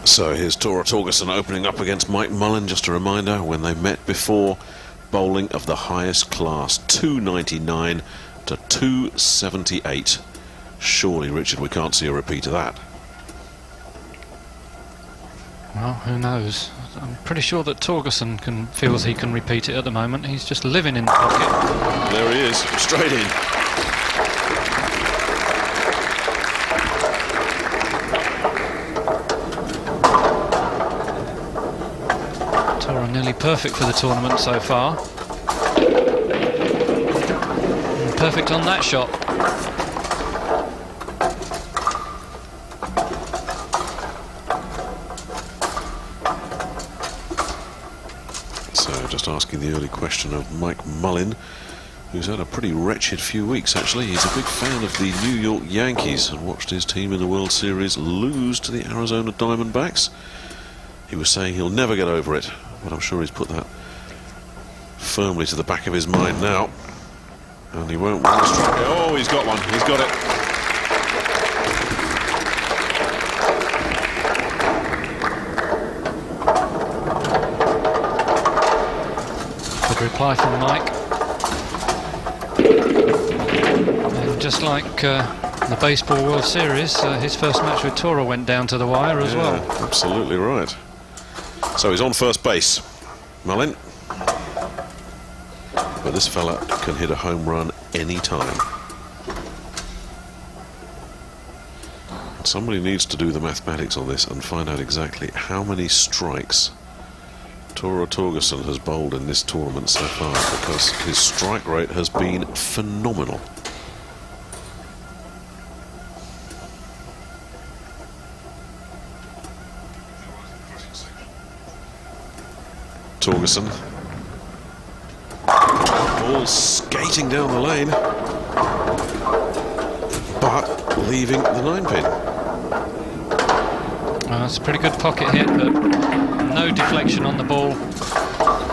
So here's Torgersen opening up against Mike Mullin. Just a reminder, when they met before, bowling of the highest class, 299 to 278. Surely, Richard, we can't see a repeat of that. Well, who knows? I'm pretty sure that Torgersen feels he can repeat it at the moment. He's just living in the pocket. There he is, straight in. Tora nearly perfect for the tournament so far. And perfect on that shot. So just asking the early question of Mike Mullin, who's had a pretty wretched few weeks actually. He's a big fan of the New York Yankees and watched his team in the World Series lose to the Arizona Diamondbacks. He was saying he'll never get over it, but I'm sure he's put that firmly to the back of his mind now. And he won't want to strike it. Oh, he's got one. He's got it. Good reply from Mike. And just like the Baseball World Series, his first match with Tora went down to the wire as well. Absolutely right. So he's on first base, Mullin. But this fella can hit a home run any time. Somebody needs to do the mathematics on this and find out exactly how many strikes Torgersen has bowled in this tournament so far, because his strike rate has been phenomenal. Torgersen, ball skating down the lane, but leaving the 9-pin. It's a pretty good pocket hit, but no deflection on the ball.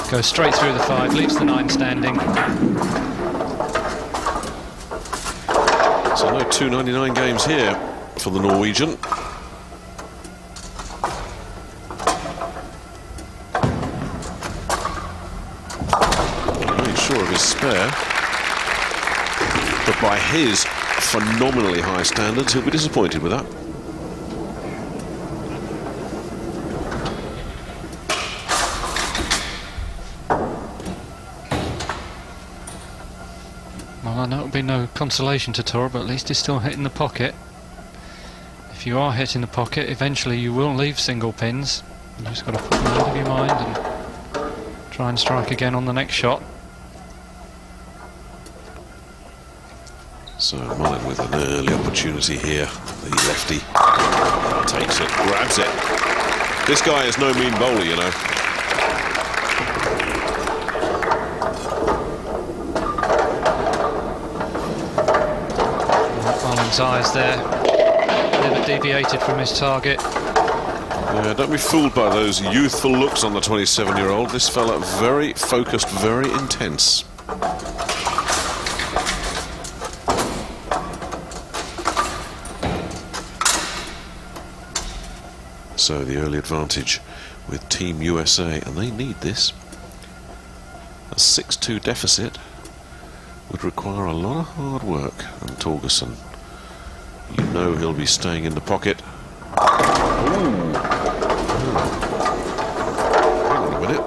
Goes straight through the 5, leaves the 9 standing. So no 299 games here for the Norwegian. Sure of his spare, but by his phenomenally high standards, he'll be disappointed with that. Well, I know it'll be no consolation to Tora, but at least he's still hitting the pocket. If you are hitting the pocket, eventually you will leave single pins. You just got to put them out of your mind and try and strike again on the next shot. So Mullin with an early opportunity here. The lefty takes it, grabs it. This guy is no mean bowler, you know. Mullin's eyes there, never deviated from his target. Yeah, don't be fooled by those youthful looks on the 27-year-old. This fella very focused, very intense. So the early advantage with Team USA, and they need this. A 6-2 deficit would require a lot of hard work, and Torgersen, you know, he'll be staying in the pocket. Ooh. Hang on a minute.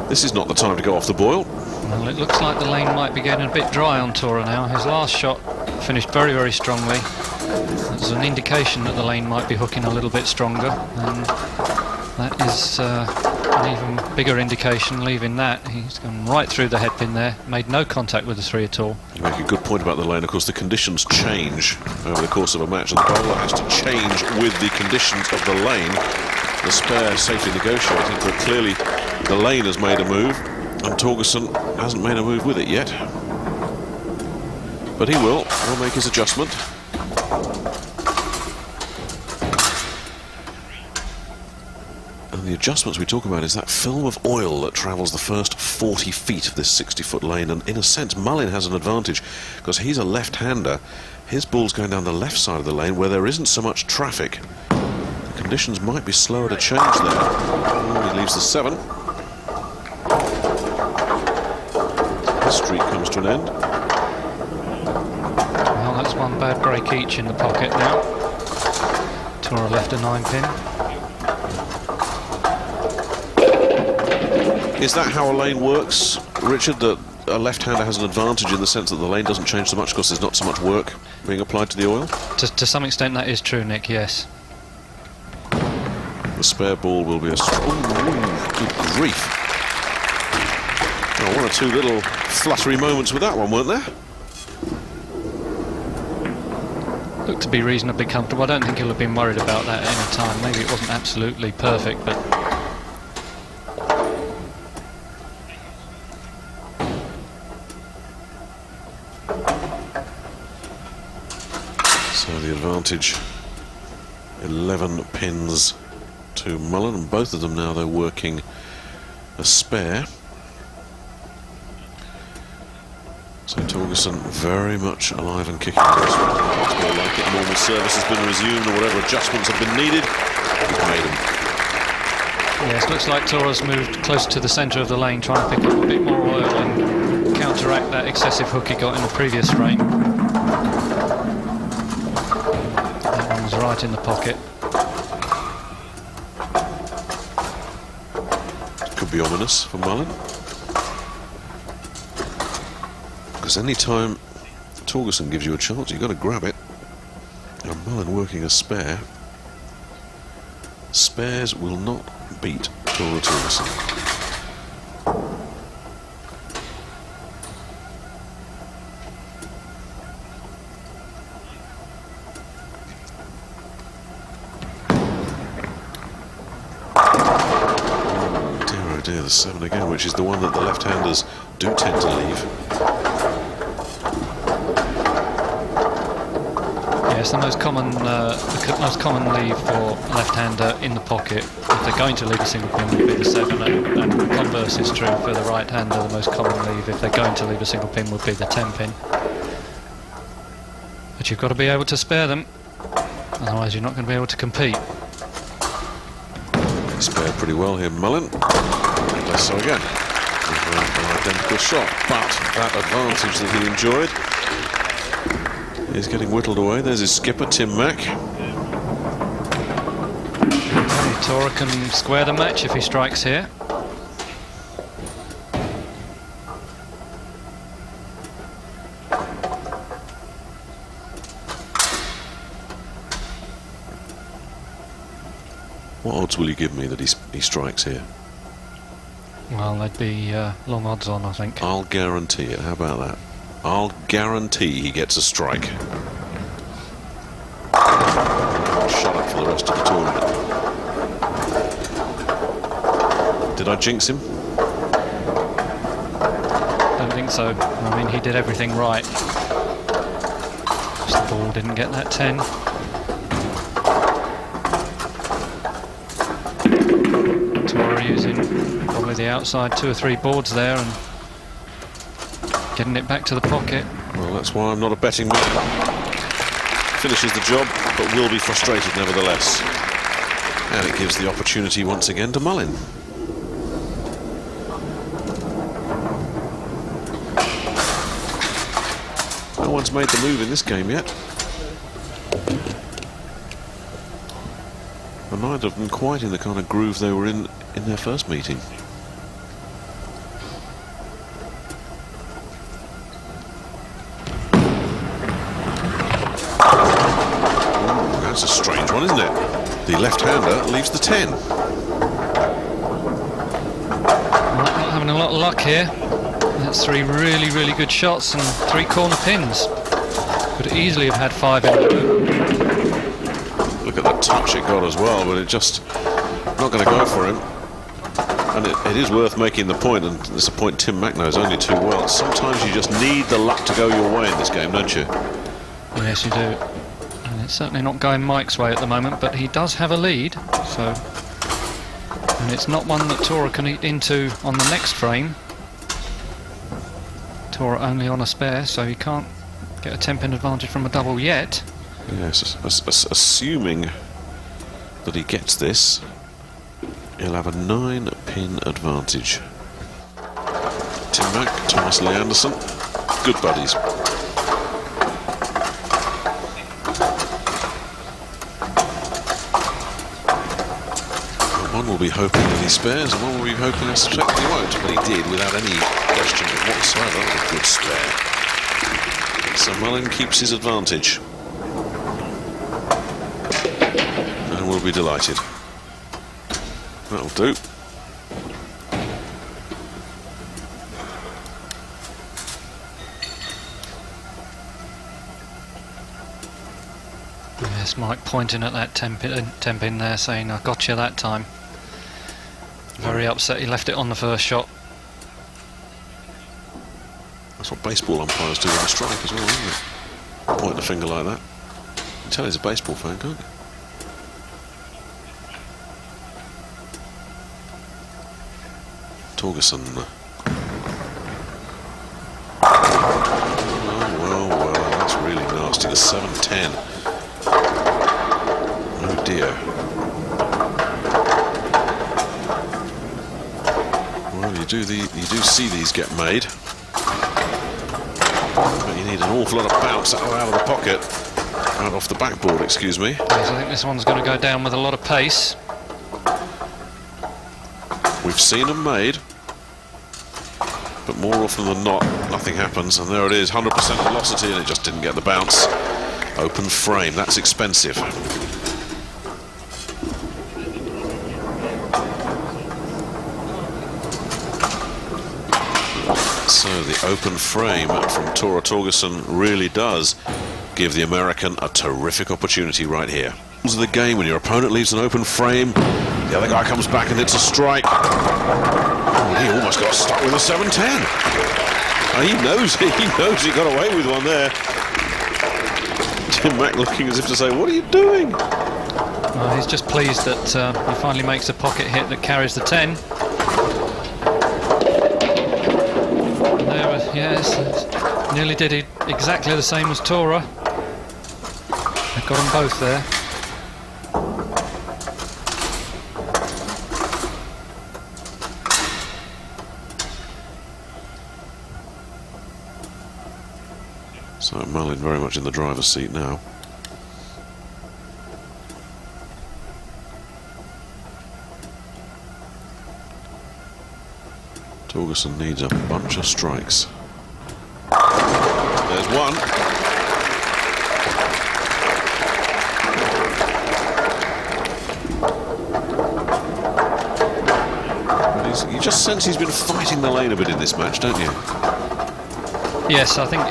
This is not the time to go off the boil. Well, it looks like the lane might be getting a bit dry on Tora now. His last shot finished very, very strongly. There's an indication that the lane might be hooking a little bit stronger, and that is an even bigger indication. Leaving that, he's gone right through the headpin there, made no contact with the 3 at all. You make a good point about the lane. Of course, the conditions change over the course of a match, and the bowler has to change with the conditions of the lane. The spare safely negotiated, but clearly the lane has made a move, and Torgersen hasn't made a move with it yet. But he will. He'll make his adjustment. And the adjustments we talk about is that film of oil that travels the first 40 feet of this 60-foot lane, and in a sense Mullin has an advantage because he's a left-hander. His ball's going down the left side of the lane where there isn't so much traffic. He can conditions might be slower to change there. Oh, he leaves the 7. The streak comes to an end. Well, that's one bad break each in the pocket now. Tora left a 9-pin. Is that how a lane works, Richard, that a left-hander has an advantage in the sense that the lane doesn't change so much because there's not so much work being applied to the oil? To some extent that is true, Nick, yes. The spare ball will be a... Ooh, good grief. Well, one or two little fluttery moments with that one, weren't there? Looked to be reasonably comfortable. I don't think he'll have been worried about that at any time. Maybe it wasn't absolutely perfect, but... So the advantage, 11 pins to Mullen, and both of them now they're working a spare. So Torgersen very much alive and kicking in this one. It's more like it. Normal service has been resumed, or whatever adjustments have been needed, he's made them. Yes, looks like Tora's moved closer to the centre of the lane, trying to pick up a bit more oil and counteract that excessive hook he got in the previous frame. That one was right in the pocket. Could be ominous for Mullen. Because any time Torgersen gives you a chance, you've got to grab it. And Mullen working a spare. Spares will not beat Torgersen. Oh dear, the 7 again, which is the one that the left-handers do tend to leave. Yes, the most common leave for left-hander in the pocket, if they're going to leave a single pin, would be the 7, and the converse is true for the right-hander. The most common leave, if they're going to leave a single pin, would be the 10-pin. But you've got to be able to spare them, otherwise you're not going to be able to compete. He spared pretty well here, Mullen. Less so again. An identical shot, but that advantage that he enjoyed is getting whittled away. There's his skipper, Tim Mack. Okay, Tora can square the match if he strikes here. What odds will you give me that he strikes here? Well, they'd be long odds on, I think. I'll guarantee it. How about that? I'll guarantee he gets a strike. Shut up for the rest of the tournament. Did I jinx him? Don't think so. I mean, he did everything right. Just the ball didn't get that 10. Tora using probably the outside 2 or 3 boards there and getting it back to the pocket. Well, that's why I'm not a betting man. Finishes the job, but will be frustrated nevertheless. And it gives the opportunity once again to Mullin. No one's made the move in this game yet. And neither of them quite in the kind of groove they were in their first meeting. That's a strange one, isn't it? The left-hander leaves the 10. Not having a lot of luck here. That's 3 really, really good shots and 3 corner pins. Could easily have had 5 in a row. Look at the touch it got as well, but it just not going to go for him. And it is worth making the point, and it's a point Tim Mack knows only too well. Sometimes you just need the luck to go your way in this game, don't you? Yes, you do. And it's certainly not going Mike's way at the moment, but he does have a lead, so... And it's not one that Tora can eat into on the next frame. Tora only on a spare, so he can't get a 10-pin advantage from a double yet. Yes, assuming that he gets this, he'll have a 9-pin advantage. Tim Mack, Thomas Lee Anderson, good buddies. One will be hoping that he spares, and one will be hoping I suspect he won't, but he did without any question whatsoever. A good spare. So Mullen keeps his advantage. And we'll be delighted. That'll do. Yes, Mike pointing at that 10 pin there, saying, I got you that time. Very upset he left it on the first shot. That's what baseball umpires do on a strike as well, isn't it? Point the finger like that. You can tell he's a baseball fan, can't you? Torgersen. Well, that's really nasty. The 7-10. Oh dear. Well, you do see these get made, but you need an awful lot of bounce out of the pocket, out off the backboard, excuse me. Yes, I think this one's going to go down with a lot of pace. We've seen them made, but more often than not, nothing happens. And there it is, 100% velocity, and it just didn't get the bounce. Open frame, that's expensive. So the open frame from Torgersen really does give the American a terrific opportunity right here. The game, when your opponent leaves an open frame, the other guy comes back and hits a strike. Oh, he almost got stuck with a 7-10. And he knows he got away with one there. Tim Mack looking as if to say, what are you doing? Well, he's just pleased that he finally makes a pocket hit that carries the 10. Yes, nearly did it exactly the same as Tora. They've got them both there. So Mullin very much in the driver's seat now. Torgersen needs a bunch of strikes. There's one. You just sense he's been fighting the lane a bit in this match, don't you? Yes, I think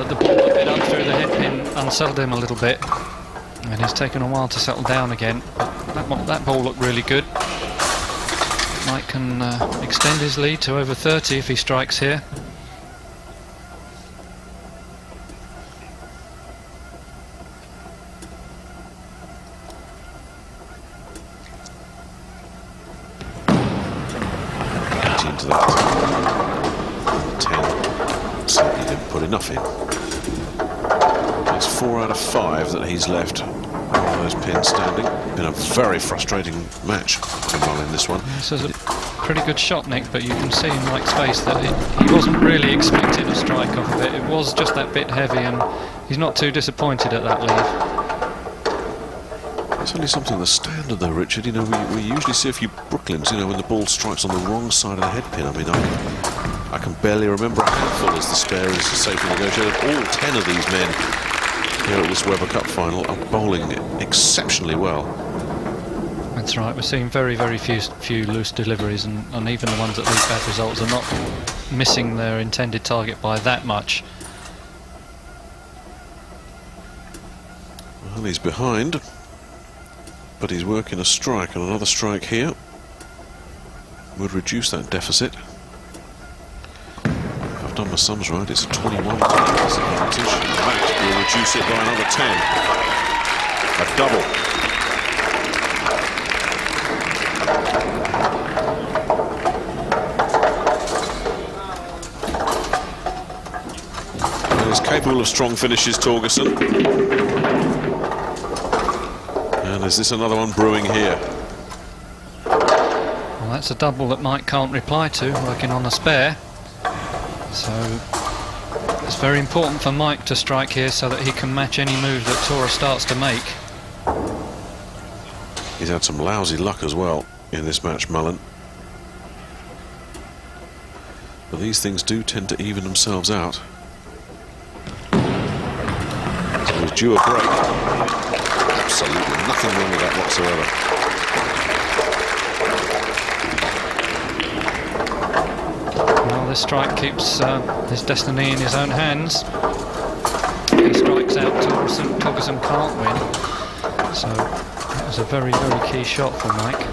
the ball a bit up through the head pin unsettled him a little bit, and he's taken a while to settle down again. But that ball looked really good. Mike can extend his lead to over 30 if he strikes here. Into that 10, certainly didn't put enough in. It's 4 out of 5 that he's left with those pins standing. Been a very frustrating match for Mullin, this one. This is a pretty good shot, Nick, but you can see in Mike's face that he wasn't really expecting a strike off of it. It was just that bit heavy, and he's not too disappointed at that lead. It's only something of the standard though, Richard. You know, we usually see a few Brooklyns, you know, when the ball strikes on the wrong side of the head pin. I mean, I can barely remember a handful as the spare is safely negotiated. All 10 of these men here at this Weber Cup final are bowling exceptionally well. That's right, we're seeing very, very few loose deliveries, and even the ones that leave bad results are not missing their intended target by that much. Well, he's behind, but he's working a strike, and another strike here would reduce that deficit. If I've done my sums right, it's a 21 disadvantage. That will reduce it by another 10. A double. Well, he's capable of strong finishes, Torgersen. And Is this another one brewing here? Well, that's a double that Mike can't reply to, working on a spare. So it's very important for Mike to strike here so that he can match any move that Tora starts to make. He's had some lousy luck as well in this match, Mullen. But these things do tend to even themselves out. So he's due a break. Absolutely nothing wrong with that whatsoever. Well, this strike keeps his destiny in his own hands. If he strikes out, Torgersen can't win. So that was a very, very key shot for Mike.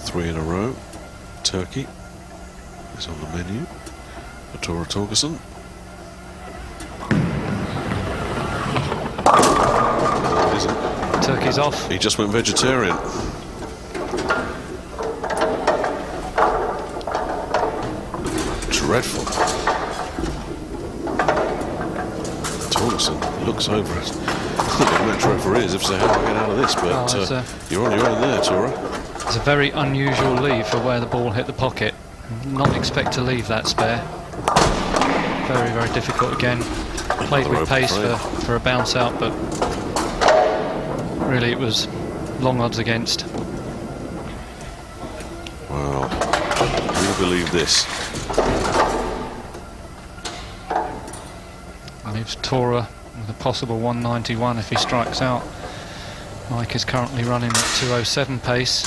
Three in a row. Turkey is on the menu for Tora Torgersen. No, it isn't. Turkey's off. He just went vegetarian. Dreadful. Torgersen looks over it. The match referee is if so, how do I get out of this? But you're on your own there, Tora. It's a very unusual leave for where the ball hit the pocket. Not expect to leave that spare. Very, very difficult again. Played with pace for a bounce out, but really it was long odds against. Well, do you believe this? Leaves Tora with a possible 191 if he strikes out. Mike is currently running at 207 pace.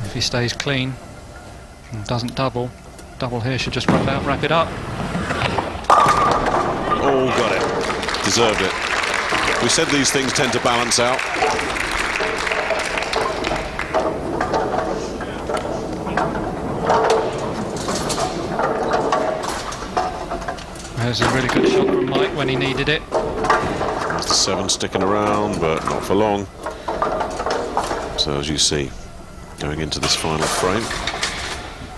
If he stays clean and doesn't double here should just wrap it up. Oh, got it. Deserved it. We said these things tend to balance out. There's a really good shot from Mike when he needed it. There's the 7 sticking around, but not for long. So as you see, going into this final frame,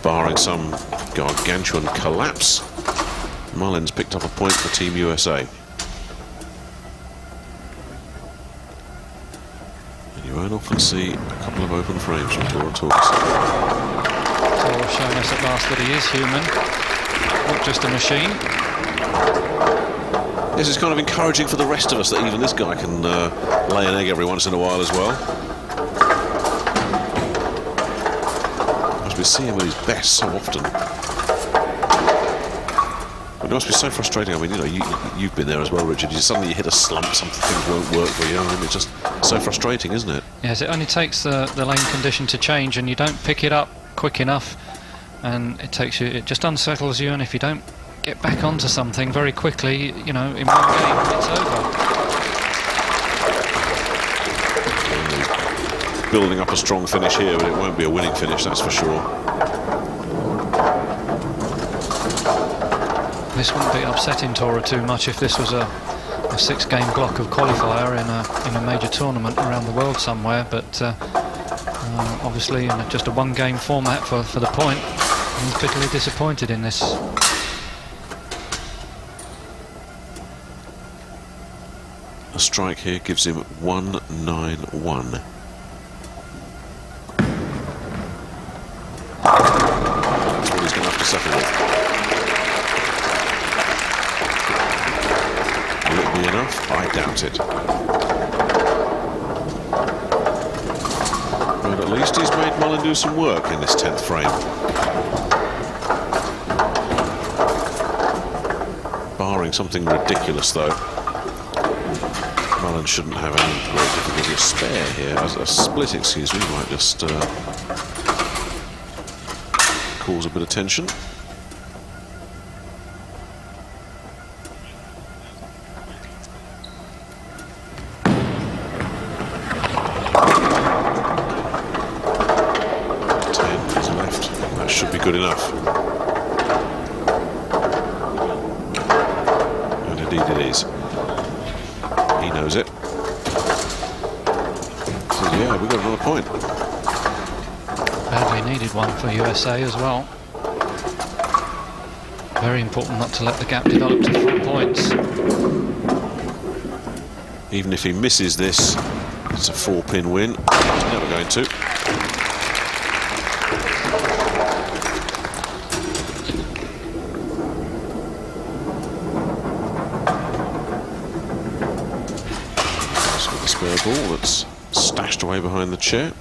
barring some gargantuan collapse, Mullin's picked up a point for Team USA. And you won't often see a couple of open frames from Tora Torgersen. Tora showing us at last that he is human, not just a machine. This is kind of encouraging for the rest of us that even this guy can lay an egg every once in a while as well. As we see him at his best so often. It must be so frustrating. I mean, you know, you've been there as well, Richard. You suddenly hit a slump, things won't work for you. I mean, it's just so frustrating, isn't it? Yes, it only takes the lane condition to change, and you don't pick it up quick enough, and it just unsettles you. And if you don't get back onto something very quickly, you know, in one game, it's over. Building up a strong finish here, but it won't be a winning finish, that's for sure. This wouldn't be upsetting Tora too much if this was a 6-game block of qualifier in a major tournament around the world somewhere, but obviously in just a 1-game format for the point, he's bitterly disappointed in this. A strike here gives him 191. That's what he's going to have to settle with. Will it be enough? I doubt it. But at least he's made Mullen do some work in this 10th frame. Barring something ridiculous, though, Mullen shouldn't have any great difficulty. A spare here, a split, excuse me, might just cause a bit of tension. Should be good enough. And indeed it is. He knows it. Yeah, we got another point. Badly needed one for USA as well. Very important not to let the gap develop to 4 points. Even if he misses this, it's a 4-pin win. He's never going to. Spare ball that's stashed away behind the chair,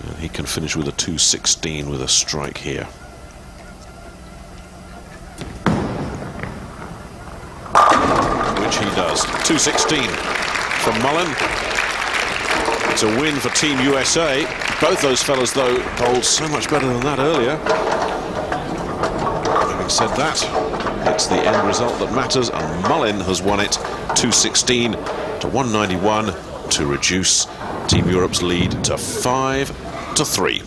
and he can finish with a 216 with a strike here. Which he does. 216 from Mullen. It's a win for Team USA. Both those fellas though bowled so much better than that earlier. Having said that, it's the end result that matters, and Mullin has won it 216 to 191 to reduce Team Europe's lead to 5-3.